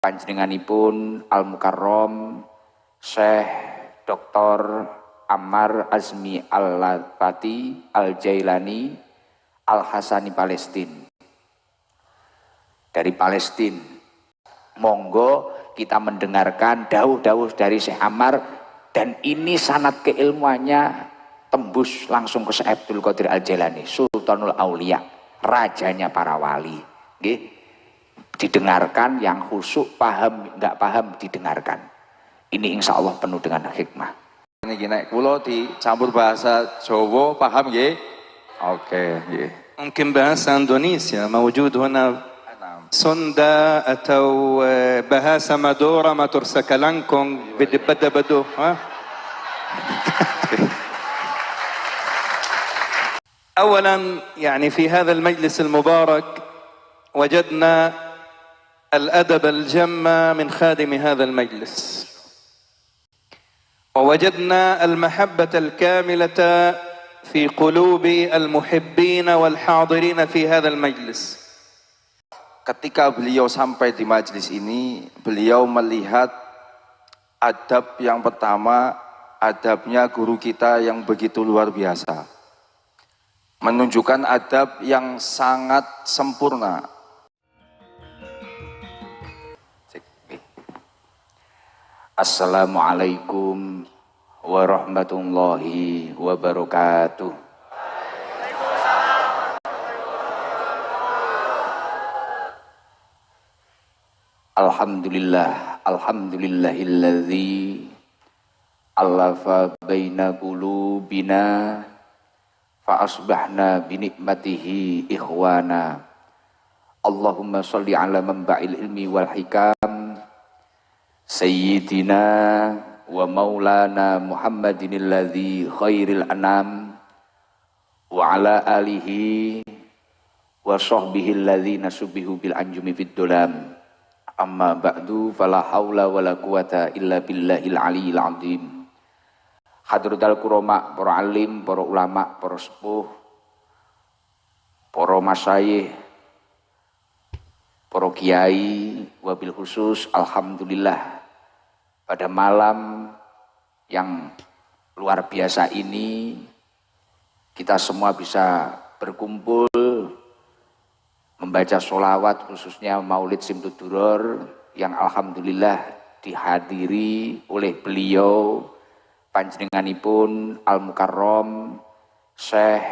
panjenenganipun Al Mukarrom Syekh Dr. Ammar Azmi Al-Latifati Al-Jailani Al-Hasani Palestina. Dari Palestina. Monggo kita mendengarkan dawuh-dawuh dari Syekh Ammar, dan ini sanad keilmuannya tembus langsung ke Syekh Abdul Qadir Al-Jailani, Sultanul Aulia, rajanya para wali. Nggih. Didengarkan, yang khusyuk paham, enggak paham didengarkan. Ini insya Allah penuh dengan hikmah. Ini gini, kulo dicampur bahasa Jawa, paham nggih? Oke, nggih. ممكن bahasa Indonesia موجود هنا سندا أو بهاسة مدورة ما ترسك لنكم بدو ها أولا يعني في هذا المجلس المبارك وجدنا الأدب الجم من خادم هذا المجلس، ووجدنا المحبة الكاملة في قلوب المحبين والحاضرين في هذا المجلس. Ketika beliau sampai di majelis ini, beliau melihat adab yang pertama, adabnya guru kita yang begitu luar biasa. Menunjukkan adab yang sangat sempurna. Assalamualaikum warahmatullahi wabarakatuh. Alhamdulillah, alhamdulillahilladzi alafa baina qulubina fa asbahna bi nikmatihi ikhwana. Allahumma sholli ala manba'il ilmi wal hikam sayyidina wa maulana Muhammadin alladzi khairil anam wa ala alihi wa sahbihi alladzina subihu bil anjumi fid dulam. Amma ba'du, fala haula wala quwata illa billahil aliyil azim. Hadratul kurama, para alim, para ulama, para sepuh, para masyayikh, para kiai, wabil khusus alhamdulillah pada malam yang luar biasa ini kita semua bisa berkumpul membaca sholawat, khususnya Maulid Simtud-Duror yang alhamdulillah dihadiri oleh beliau panjenenganipun Al Mukarrom Syekh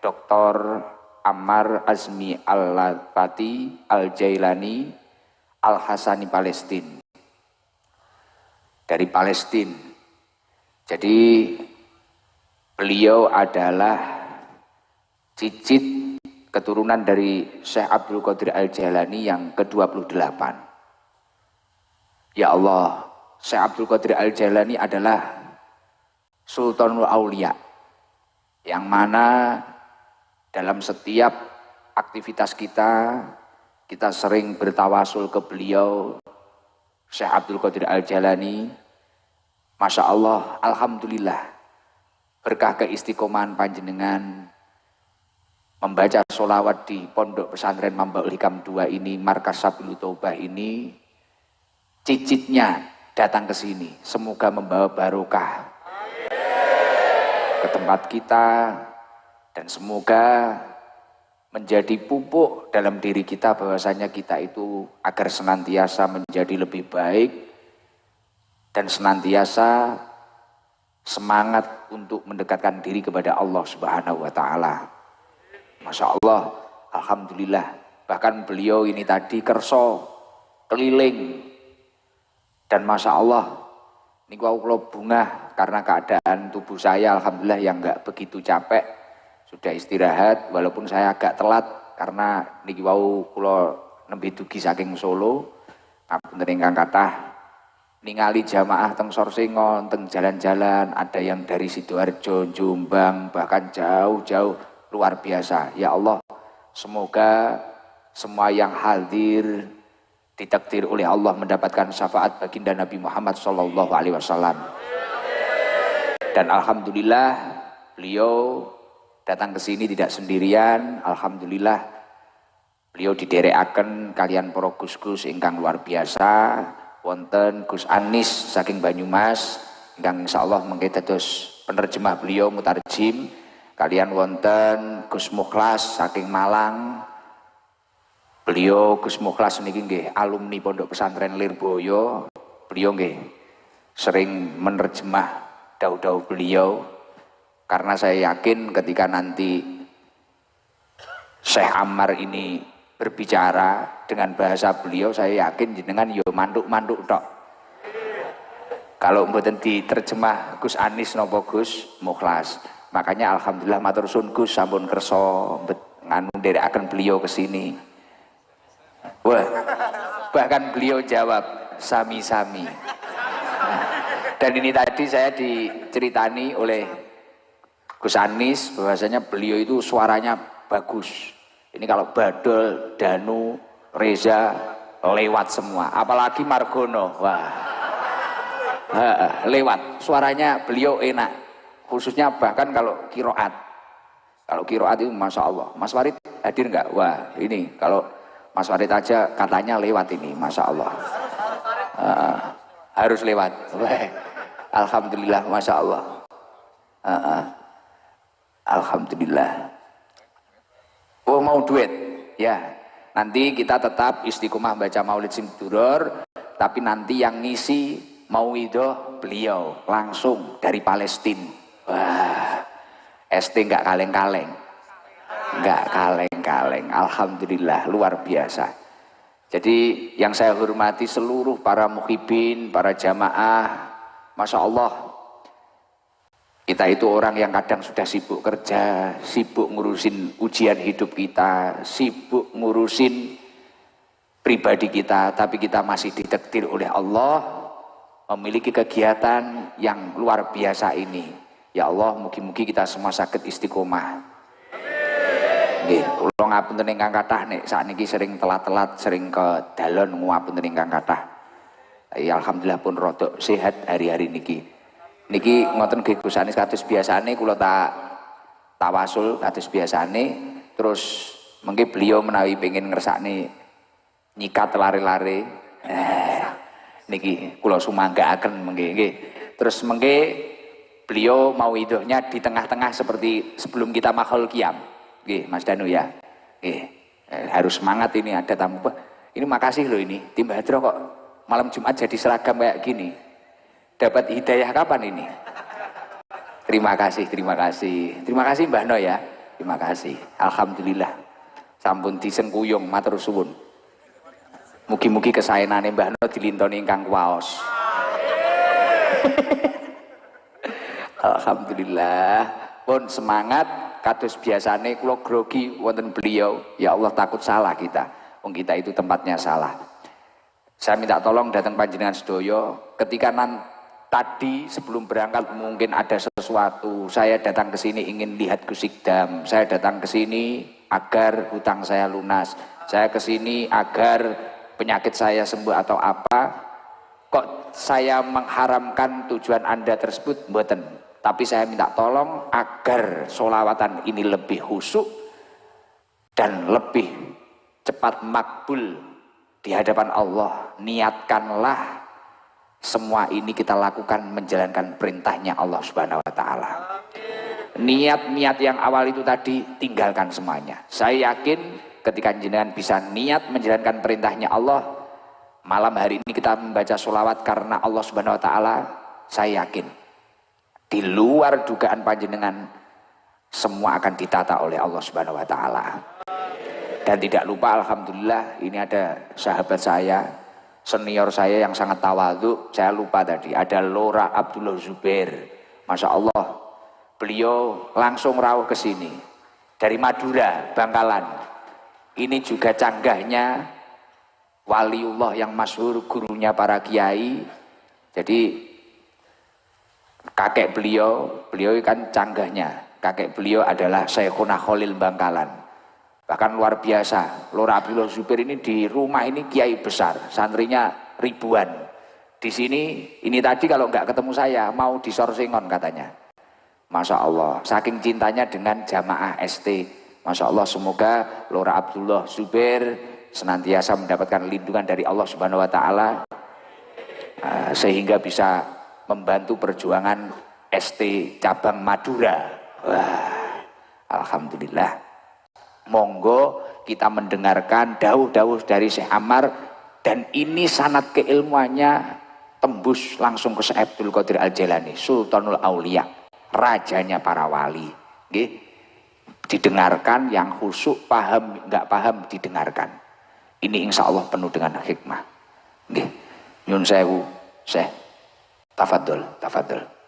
Dr. Ammar Azmi Al-Latifati Al-Jailani Al-Hasani Palestina. Dari Palestina. Jadi beliau adalah cicit keturunan dari Syekh Abdul Qadir Al-Jailani yang ke-28. Ya Allah, Syekh Abdul Qadir Al-Jailani adalah Sultanul Aulia, yang mana dalam setiap aktivitas kita sering bertawasul ke beliau, Syekh Abdul Qadir Al-Jailani. Masya Allah, alhamdulillah, berkah keistiqomahan panjenengan membaca sholawat di Pondok Pesantren Mambaul Hikam 2 ini, Markas Sabilul Taubah ini, cicitnya datang ke sini. Semoga membawa barokah ke tempat kita, dan semoga menjadi pupuk dalam diri kita bahwasanya kita itu agar senantiasa menjadi lebih baik dan senantiasa semangat untuk mendekatkan diri kepada Allah Subhanahu wa Ta'ala. Masya Allah, alhamdulillah. Bahkan beliau ini tadi kerso keliling, dan masya Allah, ini kalau bunga karena keadaan tubuh saya alhamdulillah yang enggak begitu capek, sudah istirahat walaupun saya agak telat karena niki wau kula nembe dugi saking Solo. Ngapunten ingkang kathah ningali jamaah teng Sorsingon, teng jalan-jalan, ada yang dari Sidoarjo, Jombang, bahkan jauh-jauh, luar biasa. Ya Allah, semoga semua yang hadir ditakdir oleh Allah mendapatkan syafaat baginda Nabi Muhammad SAW. Dan alhamdulillah beliau datang ke sini tidak sendirian. Alhamdulillah Beliau diderekaken kalian para Gus-gus ingkang luar biasa. Wonten Gus Anis saking Banyumas ingkang insyaallah mengke dados penerjemah beliau mutarjim. Kalian wonten Gus Mukhlas saking Malang. Beliau Gus Mukhlas niki nggih alumni Pondok Pesantren Lirboyo. Beliau nggih sering menerjemah dawuh-dawuh beliau karena saya yakin ketika nanti Syekh Ammar ini berbicara dengan bahasa beliau, saya yakin jenengan yo manduk-manduk tok. Kalau mboten diterjemah Gus Anis napa Gus Mukhlas. Makanya alhamdulillah matur suwun Gus sampun kersa nganu nderekaken beliau ke sini. Wah, bahkan beliau jawab sami-sami. Dan ini tadi saya diceritani oleh Gus Anis bahwasanya beliau itu suaranya bagus. Ini kalau Badol, Danu, Reza lewat semua, apalagi Margono, wah, lewat. Suaranya beliau enak, khususnya bahkan kalau kiroat. Kalau kiroat itu masya Allah. Mas Warid hadir nggak? Wah, ini kalau Mas Warid aja katanya lewat ini, masya Allah. Harus lewat. Wah, alhamdulillah, masya Allah. Alhamdulillah. Oh mau duet ya, nanti kita tetap istiqomah baca maulid Simduror, tapi nanti yang ngisi mauidhah beliau langsung dari Palestina. Wah, ST nggak kaleng-kaleng, nggak kaleng-kaleng, alhamdulillah luar biasa. Jadi yang saya hormati seluruh para muhibin, para jamaah, masya Allah. Kita itu orang yang kadang sudah sibuk kerja, sibuk ngurusin ujian hidup kita, sibuk ngurusin pribadi kita, tapi kita masih ditakdir oleh Allah memiliki kegiatan yang luar biasa ini. Ya Allah, mugi-mugi kita semua sakit istiqomah. Nggih, kula ngapunten ingkang kathah nek sakniki sering telat-telat, sering ke dalon ngapunten ingkang kathah. Alhamdulillah pun rodok sehat hari-hari niki. Niki ngoten nggih Gus Anis kados biasane kula tak tawasul kados biasane, terus mengke beliau menawi pengen ngersakne nyikat lare-lare. Niki kula sumanggaaken mengke nggih. Terus mengke beliau mau idahnya di tengah-tengah seperti sebelum kita mahal qiyam. Nggih Mas Danu ya. Nggih. Harus semangat ini ada tamu. Ini makasih loh ini. Tim Hadro kok malam Jumat jadi seragam kayak gini. Dapat hidayah kapan ini? Terima kasih, terima kasih. Terima kasih Mbah No ya. Terima kasih. Alhamdulillah. Sampun disengkuyung matur suwun. Mugi-mugi kesaenane Mbah No dilintoni ingkang kuwaos. Alhamdulillah. Pun semangat kados biasane kula grogi wonten beliau. Ya Allah takut salah kita. Wong kita itu tempatnya salah. Saya minta tolong datang panjenengan sedoyo ketika tadi sebelum berangkat mungkin ada sesuatu, saya datang ke sini ingin lihat Gus Ikdam, saya datang ke sini agar hutang saya lunas, saya ke sini agar penyakit saya sembuh atau apa, kok saya mengharamkan tujuan Anda tersebut? Mboten. Tapi saya minta tolong agar sholawatan ini lebih khusyuk dan lebih cepat makbul di hadapan Allah. Niatkanlah semua ini kita lakukan menjalankan perintahnya Allah Subhanahu wa Ta'ala. Niat-niat yang awal itu tadi tinggalkan semuanya. Saya yakin ketika jenengan bisa niat menjalankan perintahnya Allah, malam hari ini kita membaca sholawat karena Allah Subhanahu wa Ta'ala, saya yakin di luar dugaan panjenengan semua akan ditata oleh Allah Subhanahu wa Ta'ala. Dan tidak lupa alhamdulillah ini ada sahabat saya, senior saya yang sangat tawadhu, saya lupa tadi, ada Lora Abdullah Zubair. Masya Allah, beliau langsung rawuh ke sini dari Madura, Bangkalan. Ini juga canggahnya waliullah yang masyhur, gurunya para kiai. Jadi kakek beliau kan canggahnya, kakek beliau adalah Syekhuna Khalil Bangkalan. Bahkan luar biasa, Lora Abdullah Zubair ini di rumah ini kiai besar, santrinya ribuan. Di sini, ini tadi kalau nggak ketemu saya, mau disorsingon katanya. Masya Allah, saking cintanya dengan jamaah ST Masya Allah, semoga Lora Abdullah Zubair senantiasa mendapatkan lindungan dari Allah Subhanahu wa Ta'ala, sehingga bisa membantu perjuangan ST cabang Madura. Wah, alhamdulillah. Monggo kita mendengarkan dawuh-dawuh dari Syekh Ammar, dan ini sanad keilmuannya tembus langsung ke Syekh Abdul Qadir Al-Jailani, Sultanul Aulia, rajanya para wali. Nggih. Didengarkan, yang khusyuk, paham nggak paham didengarkan. Ini insya Allah penuh dengan hikmah. Nggih. Nyun sewu, Syekh. Tafadhol, tafadhol.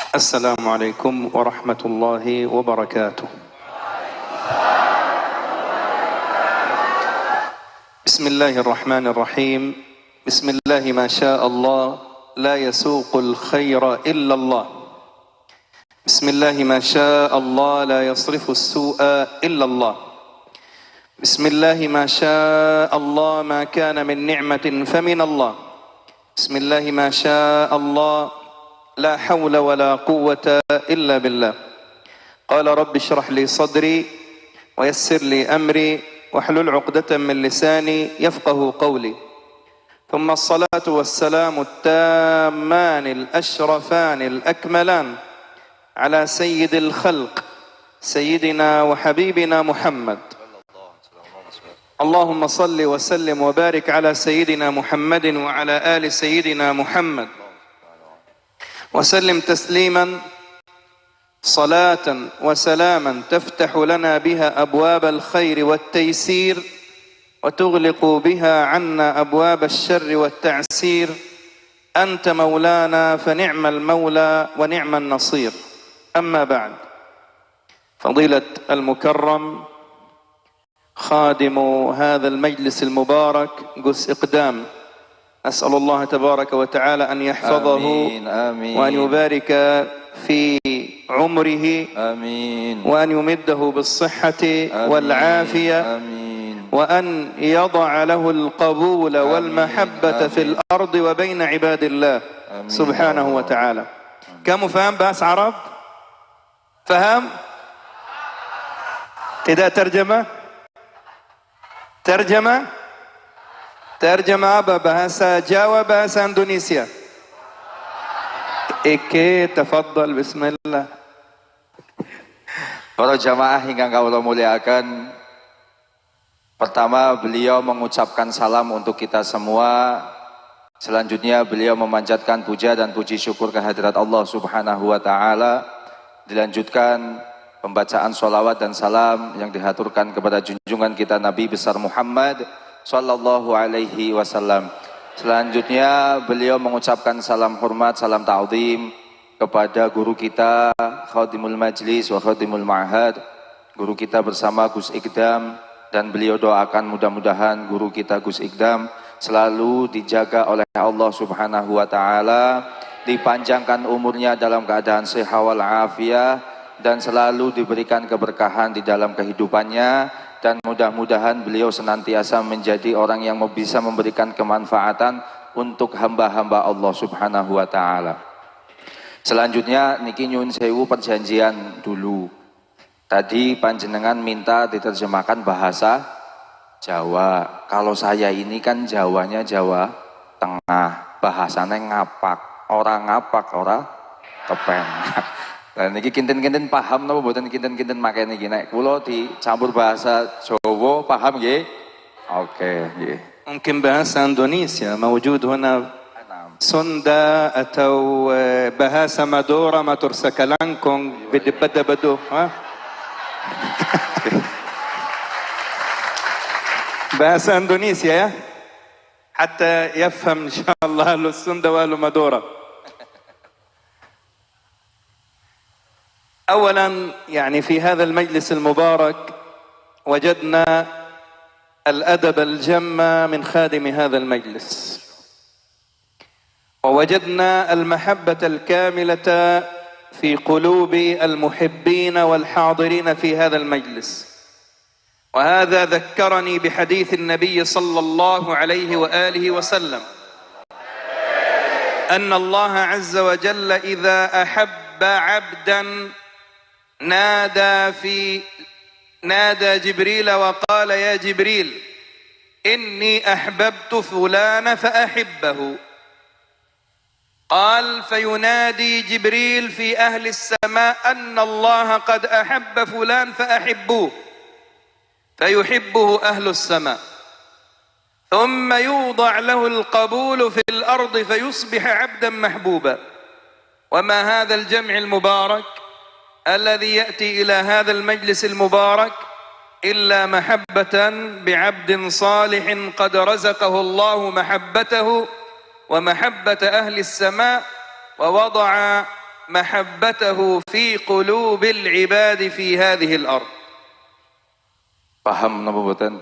السلام عليكم ورحمة الله وبركاته. بسم الله الرحمن الرحيم. بسم الله ما شاء الله لا يسوق الخير إلا الله. بسم الله ما شاء الله لا يصرف السوء إلا الله. بسم الله ما شاء الله ما كان من نعمة فمن الله. بسم الله ما شاء الله لا حول ولا قوة إلا بالله. قال رب اشرح لي صدري ويسر لي أمري واحلل عقدة من لساني يفقه قولي. ثم الصلاة والسلام التامان الأشرفان الأكملان على سيد الخلق سيدنا وحبيبنا محمد. اللهم صل وسلم وبارك على سيدنا محمد وعلى آل سيدنا محمد، وسلم تسليما صلاة وسلاما تفتح لنا بها أبواب الخير والتيسير، وتغلق بها عنا أبواب الشر والتعسير. أنت مولانا فنعم المولى ونعم النصير. أما بعد، فضيلة المكرم خادم هذا المجلس المبارك قس إقدام، أسأل الله تبارك وتعالى أن يحفظه آمين آمين وأن يبارك في عمره آمين وأن يمده بالصحة والعافية آمين وأن يضع له القبول والمحبة في الأرض وبين عباد الله سبحانه وتعالى. كم فهم بس عرب؟ فهم؟ tidak terjemah? Terjemah apa? Bahasa Jawa, bahasa Indonesia? Oke, tafadhal, bismillah. Para jamaah hingga kawula muliakan, pertama beliau mengucapkan salam untuk kita semua. Selanjutnya beliau memanjatkan puja dan puji syukur kehadirat Allah Subhanahu wa Ta'ala. Dilanjutkan pembacaan sholawat dan salam yang dihaturkan kepada junjungan kita Nabi besar Muhammad Sallallahu alaihi wasallam. Selanjutnya beliau mengucapkan salam hormat, salam ta'zim kepada guru kita Khadimul Majlis wa Khadimul Ma'had, guru kita bersama Gus Ikdam, dan beliau doakan mudah-mudahan guru kita Gus Ikdam selalu dijaga oleh Allah Subhanahu wa Ta'ala, dipanjangkan umurnya dalam keadaan sehat wal afiah, dan selalu diberikan keberkahan di dalam kehidupannya, dan mudah-mudahan beliau senantiasa menjadi orang yang bisa memberikan kemanfaatan untuk hamba-hamba Allah Subhanahu wa Ta'ala. Selanjutnya niki nyun sewu perjanjian dulu. Tadi panjenengan minta diterjemahkan bahasa Jawa. Kalau saya ini kan Jawanya Jawa Tengah, bahasanya ngapak, orang ngapak, orang kepenak. Dan niki kinten-kinten paham napa mboten kinten-kinten makene iki nek kula dicampur bahasa Jawa paham nggih? Oke, nggih. ممكن bahasa Indonesia موجود هنا سندا أو bahasa Madura ما ترسك لانكم بدبدا بدو ها bahasa Indonesia ya حتى يفهم إن شاء الله أهل السندا وأهل مادورا. أولا يعني في هذا المجلس المبارك وجدنا الأدب الجم من خادم هذا المجلس، ووجدنا المحبة الكاملة في قلوب المحبين والحاضرين في هذا المجلس. وهذا ذكرني بحديث النبي صلى الله عليه وآله وسلم أن الله عز وجل إذا أحب عبدا نادى جبريل وقال يا جبريل إني أحببت فلان فأحبه. قال فينادي جبريل في أهل السماء أن الله قد أحب فلان فأحبوه، فيحبه أهل السماء، ثم يوضع له القبول في الأرض فيصبح عبدا محبوبا. وما هذا الجمع المبارك الذي يأتي إلى هذا المجلس المبارك إلا محبة بعبد صالح قد رزقه الله محبته ومحبة أهل السماء، ووضع محبته في قلوب العباد في هذه الأرض. Paham napa mboten?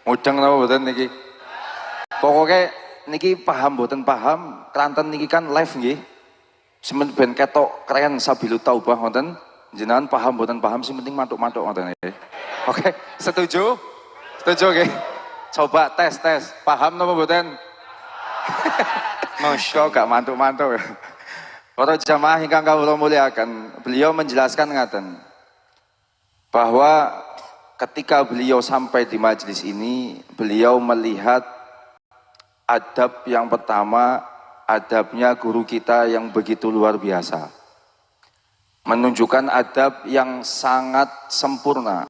Mudeng napa mboten niki? Pokoke niki paham mboten paham, kelanten niki kan live nggih. Semen ben ketok keren sabilu taubah ngoten. Jenengan paham mboten paham sing penting mantuk-mantuk ngoten nggih. Oke, setuju? Setuju nggih? Coba tes. Paham napa mboten? Masya gak mantuk-mantuk. Para jamaah ingkang kawula muliakan, beliau menjelaskan ngaten bahwa ketika beliau sampai di majelis ini, beliau melihat adab yang pertama, adabnya guru kita yang begitu luar biasa. Menunjukkan adab yang sangat sempurna.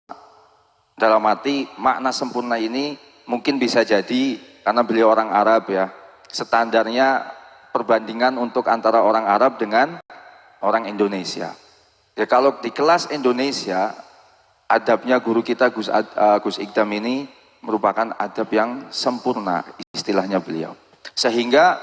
Dalam arti makna sempurna ini mungkin bisa jadi karena beliau orang Arab ya, standarnya perbandingan untuk antara orang Arab dengan orang Indonesia. Ya kalau di kelas Indonesia, adabnya guru kita Gus Ikdam ini merupakan adab yang sempurna, istilahnya beliau. Sehingga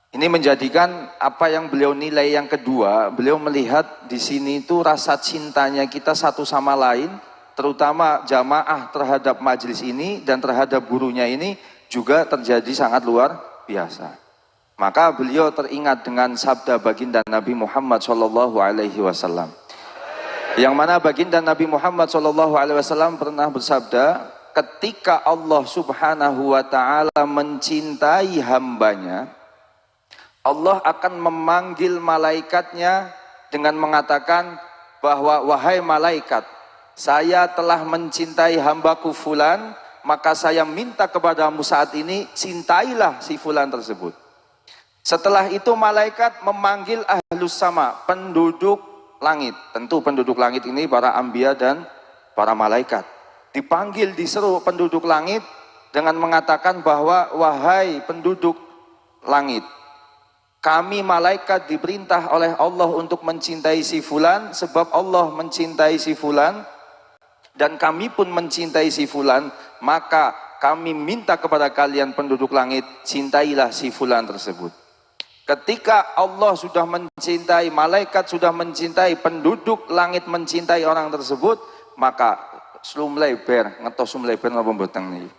ini menjadikan apa yang beliau nilai yang kedua, beliau melihat di sini itu rasa cintanya kita satu sama lain, terutama jamaah terhadap majelis ini dan terhadap gurunya ini juga terjadi sangat luar biasa. Maka beliau teringat dengan sabda baginda Nabi Muhammad SAW. Yang mana baginda Nabi Muhammad SAW pernah bersabda, ketika Allah Subhanahu wa Ta'ala mencintai hambanya, Allah akan memanggil malaikatnya dengan mengatakan bahwa wahai malaikat, saya telah mencintai hambaku fulan, maka saya minta kepadamu saat ini, cintailah si fulan tersebut. Setelah itu malaikat memanggil ahlus sama, penduduk langit. Tentu penduduk langit ini para anbiya dan para malaikat. Dipanggil, diseru penduduk langit dengan mengatakan bahwa wahai penduduk langit, kami malaikat diperintah oleh Allah untuk mencintai si fulan, sebab Allah mencintai si fulan dan kami pun mencintai si fulan, maka kami minta kepada kalian penduduk langit, cintailah si fulan tersebut. Ketika Allah sudah mencintai, malaikat sudah mencintai, penduduk langit mencintai orang tersebut, maka sumleber, ngetos sumleber napa mboten niki?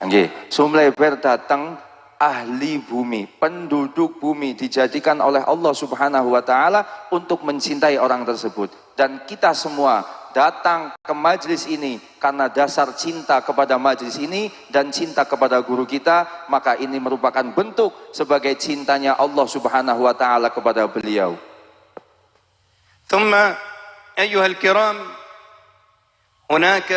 Nggih, sumleber datang ahli bumi, penduduk bumi dijadikan oleh Allah Subhanahu wa Ta'ala untuk mencintai orang tersebut. Dan kita semua datang ke majelis ini karena dasar cinta kepada majelis ini dan cinta kepada guru kita, maka ini merupakan bentuk sebagai cintanya Allah Subhanahu wa Ta'ala kepada beliau. ثم أيها الكرام هناك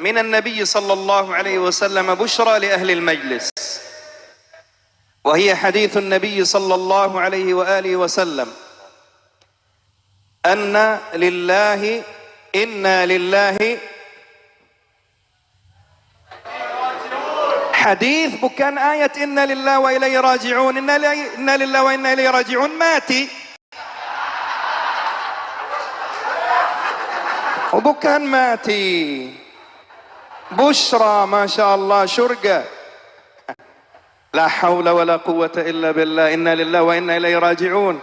من النبي صلى الله عليه وسلم بشرى لأهل المجلس، وهي حديث النبي صلى الله عليه وآله وسلم أن لله إنا لله حديث bukan ayat inna lillahi wa ilaihi raji'un. Inna lillahi wa inna ilaihi raji'un mati, bukan mati. Bushra, masya Allah, syurga. La hawla wa la quwwata illa billah. Inna lillahi wa inna ilaihi raji'un.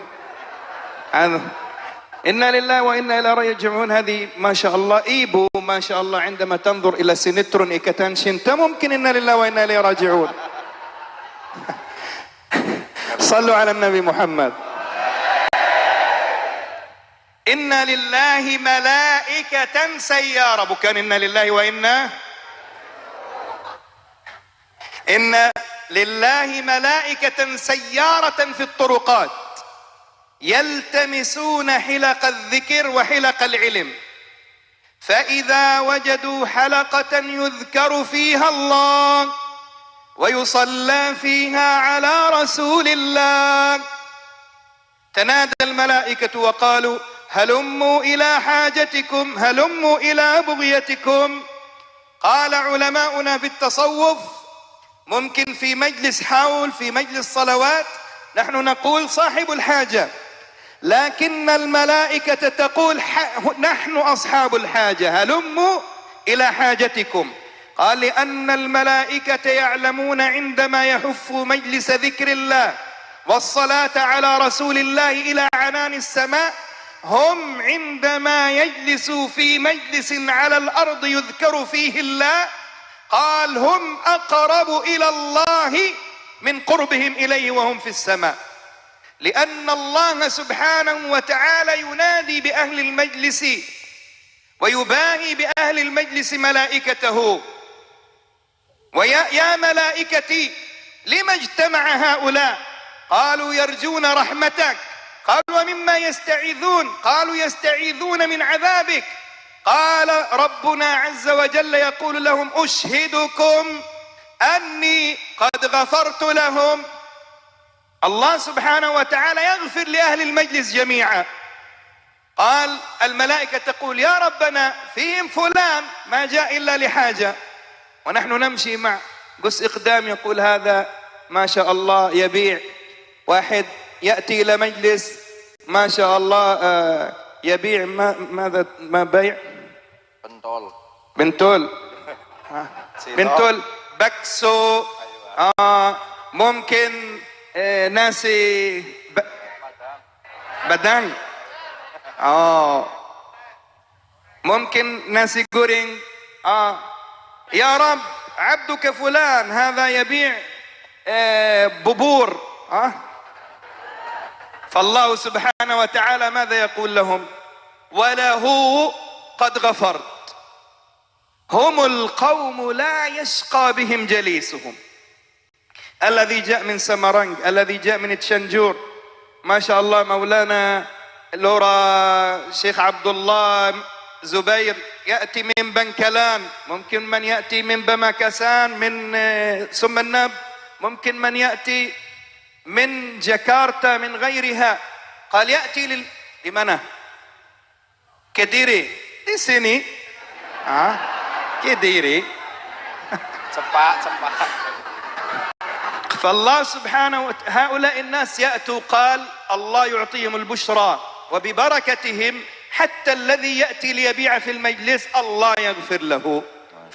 Inna lillahi wa inna ilaihi raji'un. هذه ما شاء الله إيبو ما شاء الله عندما تنظر إلى سينترون إكتان شنتا ممكن إنا لله وإنا إليه راجعون. صلوا على النبي محمد. Inna lillahi malaikatan sayyara, bukan inna lillahi wa inna lillahi malaikatan sayyaratan fi turuqat yaltamisuna hilaq al-dhikr wa hilaq al-ilm فإذا وجدوا حلقة يذكر فيها الله ويصلى فيها على رسول الله تنادى الملائكة وقالوا هلموا إلى حاجتكم هلموا إلى بغيتكم. قال علماؤنا في التصوف ممكن في مجلس حول في مجلس صلوات نحن نقول صاحب الحاجة، لكن الملائكة تقول نحن أصحاب الحاجة هلموا إلى حاجتكم. قال لأن الملائكة يعلمون عندما يحفوا مجلس ذكر الله والصلاة على رسول الله إلى عنان السماء هم عندما يجلسوا في مجلس على الأرض يذكر فيه الله قال هم أقرب إلى الله من قربهم إليه وهم في السماء، لأن الله سبحانه وتعالى ينادي بأهل المجلس ويباهي بأهل المجلس ملائكته ويا ملائكتي لما اجتمع هؤلاء؟ قالوا يرجون رحمتك. قالوا ومما يستعيذون؟ قالوا يستعيذون من عذابك. قال ربنا عز وجل يقول لهم أشهدكم أني قد غفرت لهم. الله سبحانه وتعالى يغفر لأهل المجلس جميعا. قال الملائكة تقول يا ربنا فيهم فلان ما جاء إلا لحاجة، ونحن نمشي مع قس إقدام يقول هذا ما شاء الله يبيع، واحد يأتي إلى مجلس ما شاء الله يبيع ماذا ما بيع بنتول بنتول بكسو ممكن nasi badang ممكن nasi goreng يا رب عبدك فلان هذا يبيع ببور فالله سبحانه وتعالى ماذا يقول لهم؟ وله قد غفرت. هم القوم لا يشقى بهم جليسهم. الذي جاء من سمرنج، الذي جاء من تشنجور، ما شاء الله مولانا لورا شيخ عبد الله زبير يأتي من بنكلان، ممكن من يأتي من بمكسان من سمناب، ممكن من يأتي من جاكرتا من غيرها. قال يأتي لمنى كديري di sini كديري cepat. فالله سبحانه وتعالى هؤلاء الناس يأتوا قال الله يعطيهم البشرى وببركتهم حتى الذي يأتي ليبيع في المجلس الله يغفر له.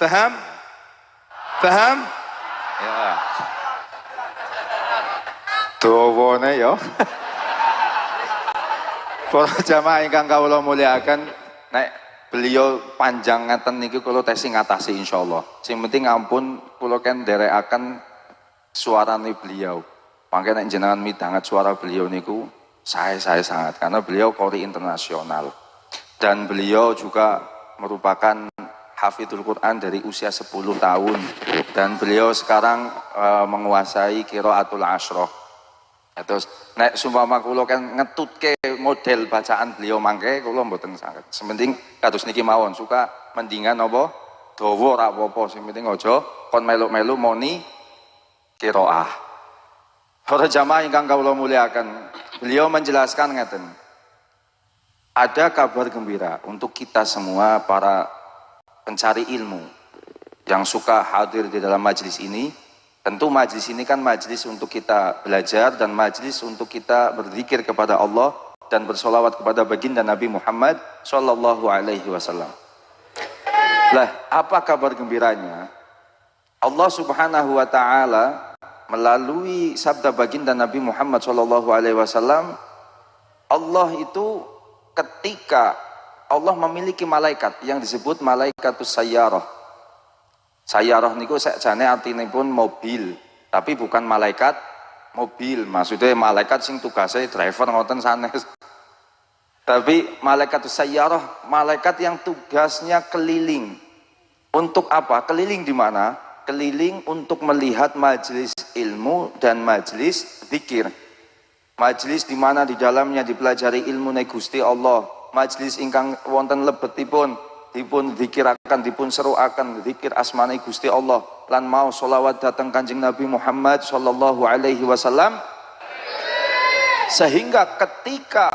فهم؟ Ya. Dawane ya. Para jamaah ingkang kawula mulyakaken, nek beliau panjang ngaten niki kula tesi ngatasi insyaallah. Sing penting ampun kula ken nderekaken suarane beliau. Mangke nek jenengan midanget suara beliau niku saya sangat karena beliau qori internasional dan beliau juga merupakan hafidhul Quran dari usia 10 tahun dan beliau sekarang menguasai qiraatul asyrah. Terus nek sumpama kula kan ngetutke model bacaan beliau mangke kula mboten saged. Sementing kados niki mawon suka mendingan apa dawa ora apa-apa, sing penting aja kon melu-melu moni qiraah. Para jamaah ingkang kawula mulyakaken, beliau menjelaskan ngeten. Ada kabar gembira untuk kita semua para pencari ilmu yang suka hadir di dalam majlis ini. Tentu majlis ini kan majlis untuk kita belajar dan majlis untuk kita berzikir kepada Allah dan bersolawat kepada baginda Nabi Muhammad Sallallahu Alaihi Wasallam. Lah, apa kabar gembiranya? Allah Subhanahu Wa Taala melalui sabda baginda Nabi Muhammad Sallallahu Alaihi Wasallam, Allah itu ketika Allah memiliki malaikat yang disebut malaikatus sayyarah. Sayyarah niku sakjane artinipun mobil, tapi bukan malaikat mobil, maksudnya malaikat sing tugasnya driver ngoten sanes. Tapi malaikat sayyarah, malaikat yang tugasnya keliling. Untuk apa? Keliling di mana? Keliling untuk melihat majelis ilmu dan majelis zikir. Majelis di mana di dalamnya dipelajari ilmu Gusti Allah. Majelis ingkang wonten lebetipun dipun zikiraken, dipun seruaken zikir asmane Gusti Allah lan mau sholawat datang Kanjeng Nabi Muhammad sallallahu alaihi wasallam. Sehingga ketika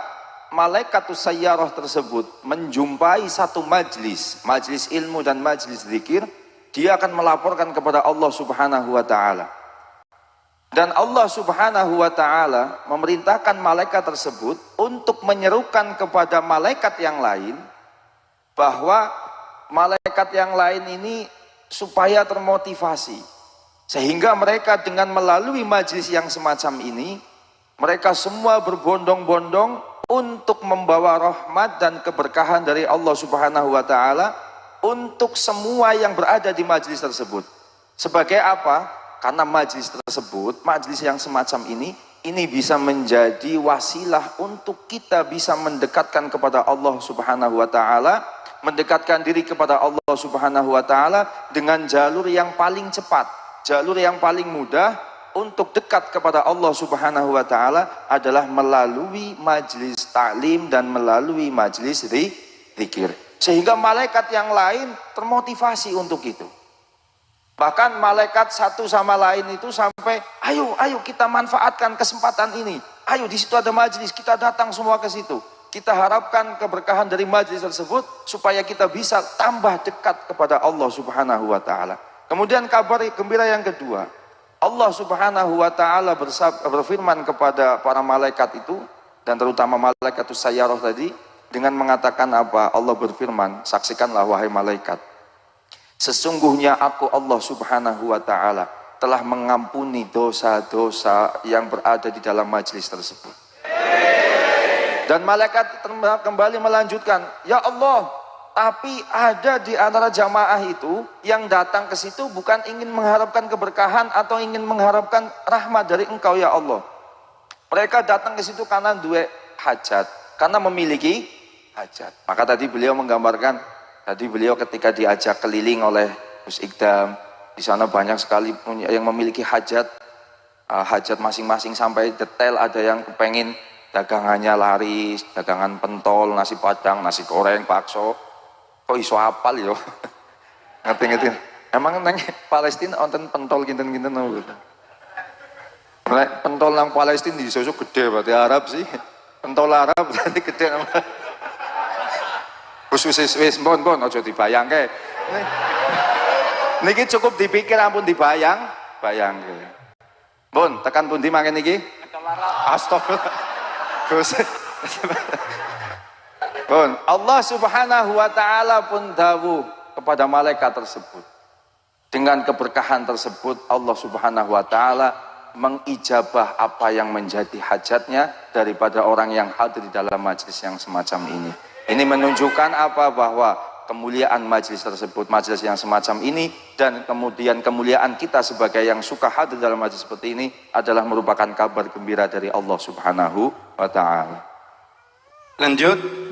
malaikatus sayyarah tersebut menjumpai satu majelis ilmu dan majelis zikir, dia akan melaporkan kepada Allah Subhanahu wa taala. Dan Allah Subhanahu wa taala memerintahkan malaikat tersebut untuk menyerukan kepada malaikat yang lain bahwa malaikat yang lain ini supaya termotivasi, sehingga mereka dengan melalui majelis yang semacam ini mereka semua berbondong-bondong untuk membawa rahmat dan keberkahan dari Allah Subhanahu wa taala untuk semua yang berada di majelis tersebut. Sebagai apa? Karena majelis tersebut, majelis yang semacam ini bisa menjadi wasilah untuk kita bisa mendekatkan kepada Allah Subhanahu wa taala, mendekatkan diri kepada Allah Subhanahu wa taala dengan jalur yang paling cepat, jalur yang paling mudah untuk dekat kepada Allah Subhanahu wa taala adalah melalui majelis taklim dan melalui majelis zikir. Sehingga malaikat yang lain termotivasi untuk itu. Bahkan malaikat satu sama lain itu sampai, ayo kita manfaatkan kesempatan ini. Ayo, di situ ada majelis, kita datang semua ke situ. Kita harapkan keberkahan dari majelis tersebut supaya kita bisa tambah dekat kepada Allah Subhanahu wa taala. Kemudian kabar gembira yang kedua, Allah Subhanahu wa taala berfirman kepada para malaikat itu, dan terutama malaikatus sayyarah tadi, dengan mengatakan apa? Allah berfirman, saksikanlah wahai malaikat, sesungguhnya aku Allah Subhanahu wa taala telah mengampuni dosa-dosa yang berada di dalam majelis tersebut. Dan malaikat kembali melanjutkan, ya Allah, tapi ada di antara jamaah itu yang datang ke situ bukan ingin mengharapkan keberkahan atau ingin mengharapkan rahmat dari Engkau ya Allah. Mereka datang ke situ karena dua hajat, karena memiliki hajat. Maka tadi beliau menggambarkan, tadi beliau ketika diajak keliling oleh Gus Ikdam, di sana banyak sekali yang memiliki hajat, hajat masing-masing sampai detail. Ada yang pengen dagangannya laris, dagangan pentol, nasi padang, nasi goreng, bakso. Kok iso apal yo? Ngerti-ngerti. Emang nang Palestina wonten pentol kinten-kinten gitu. Pentol nang Palestina di sosok gede berarti Arab sih. Pentol Arab berarti gede. Wis bon aja dibayangke. Niki cukup dipikir ampun bayangke. Bon, tekan pundi mangke niki? Astagfirullah. Gus. Bon, Allah Subhanahu wa taala pun dawuh kepada malaikat tersebut. Dengan keberkahan tersebut Allah Subhanahu wa taala mengijabah apa yang menjadi hajatnya daripada orang yang hadir di dalam majelis yang semacam ini. Ini menunjukkan apa? Bahwa kemuliaan majelis tersebut, majelis yang semacam ini, dan kemudian kemuliaan kita sebagai yang suka hadir dalam majelis seperti ini adalah merupakan kabar gembira dari Allah Subhanahu wa taala. Lanjut.